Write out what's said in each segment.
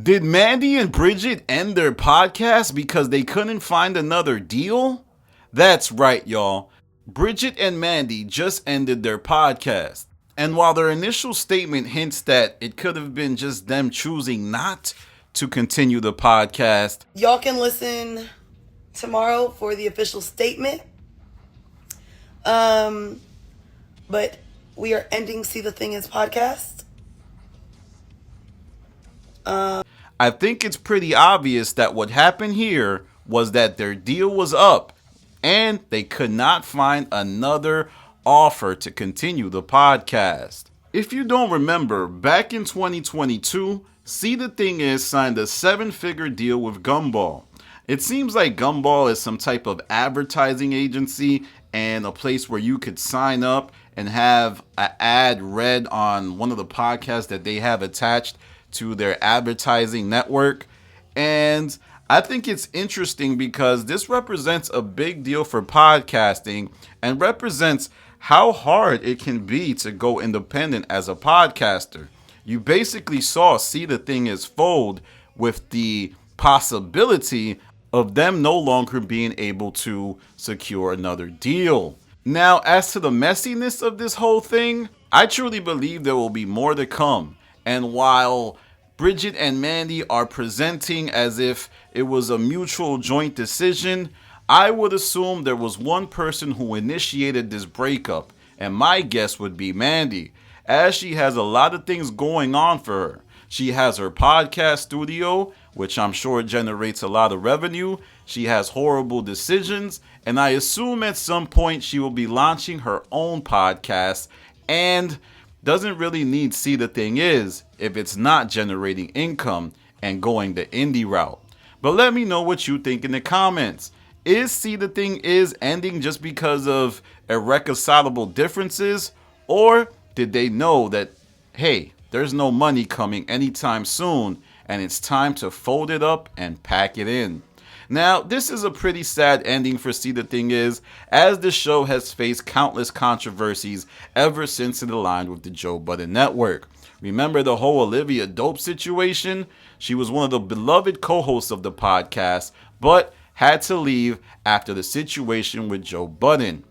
Did Mandi and Bridget end their podcast because they couldn't find another deal? That's right, y'all. Bridget and Mandi just ended their podcast. And while their initial statement hints that it could have been just them choosing not to continue the podcast, y'all can listen tomorrow for the official statement. But we are ending See the Thing Is podcast. I think it's pretty obvious that what happened here was that their deal was up and they could not find another offer to continue the podcast. If you don't remember, back in 2022, See the Thing Is signed a 7-figure deal with Gumball. It seems like Gumball is some type of advertising agency and a place where you could sign up and have an ad read on one of the podcasts that they have attached to their advertising network. And I think it's interesting because this represents a big deal for podcasting and represents how hard it can be to go independent as a podcaster. You basically saw See the Thing Is fold with the possibility of them no longer being able to secure another deal. Now, as to the messiness of this whole thing, I truly believe there will be more to come. And while Bridget and Mandi are presenting as if it was a mutual joint decision, I would assume there was one person who initiated this breakup, and my guess would be Mandi, as she has a lot of things going on for her. She has her podcast studio, which I'm sure generates a lot of revenue. She has Horrible Decisions, and I assume at some point she will be launching her own podcast and doesn't really need See the Thing Is if it's not generating income and going the indie route. But let me know what you think in the comments. Is See the Thing Is ending just because of irreconcilable differences? Or did they know that, hey, there's no money coming anytime soon and it's time to fold it up and pack it in? Now, this is a pretty sad ending for See the Thing Is, as the show has faced countless controversies ever since it aligned with the Joe Budden Network. Remember the whole Olivia Dope situation? She was one of the beloved co-hosts of the podcast, but had to leave after the situation with Joe Budden.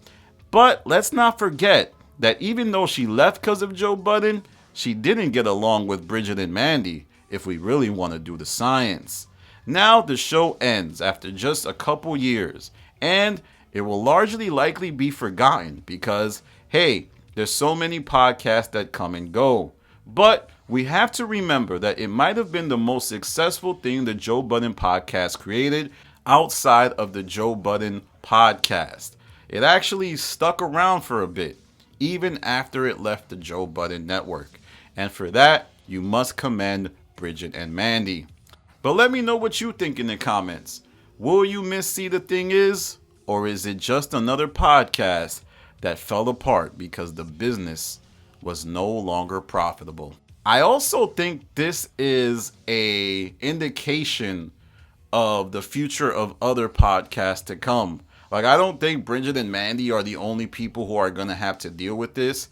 But let's not forget that even though she left because of Joe Budden, she didn't get along with Bridget and Mandi, if we really want to do the science. Now the show ends after just a couple years, and it will largely likely be forgotten because, hey, there's so many podcasts that come and go. But we have to remember that it might have been the most successful thing the Joe Budden podcast created outside of the Joe Budden podcast. It actually stuck around for a bit, even after it left the Joe Budden Network. And for that, you must commend Bridget and Mandi. But let me know what you think in the comments. Will you miss See the Thing Is? Or is it just another podcast that fell apart because the business was no longer profitable? I also think this is a indication of the future of other podcasts to come. Like, I don't think Bridget and Mandi are the only people who are going to have to deal with this.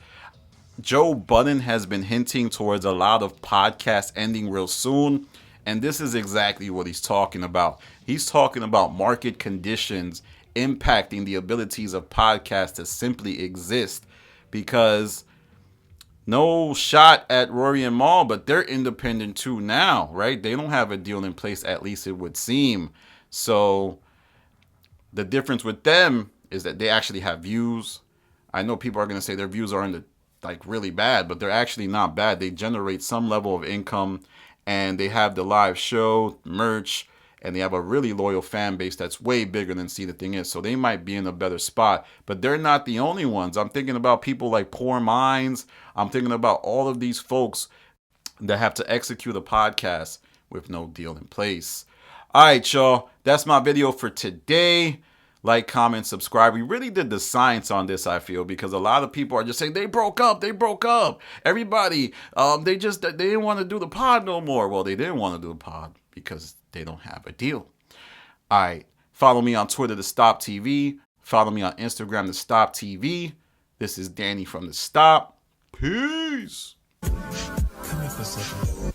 Joe Budden has been hinting towards a lot of podcasts ending real soon. And this is exactly what he's talking about. He's talking about market conditions impacting the abilities of podcasts to simply exist. Because no shot at Rory and Mal, but they're independent too now, right? They don't have a deal in place, at least it would seem. So the difference with them is that they actually have views. I know people are going to say their views are really bad, but they're actually not bad. They generate some level of income. And they have the live show, merch, and they have a really loyal fan base that's way bigger than See the Thing Is. So they might be in a better spot. But they're not the only ones. I'm thinking about people like Poor Minds. I'm thinking about all of these folks that have to execute a podcast with no deal in place. All right, y'all. That's my video for today. Like, comment, subscribe. We really did the science on this, I feel, because a lot of people are just saying they broke up. Everybody, they didn't want to do the pod no more. Well, they didn't want to do the pod because they don't have a deal. All right. Follow me on Twitter to Stop TV. Follow me on Instagram to Stop TV. This is Danny from The Stop. Peace. Come here for a second.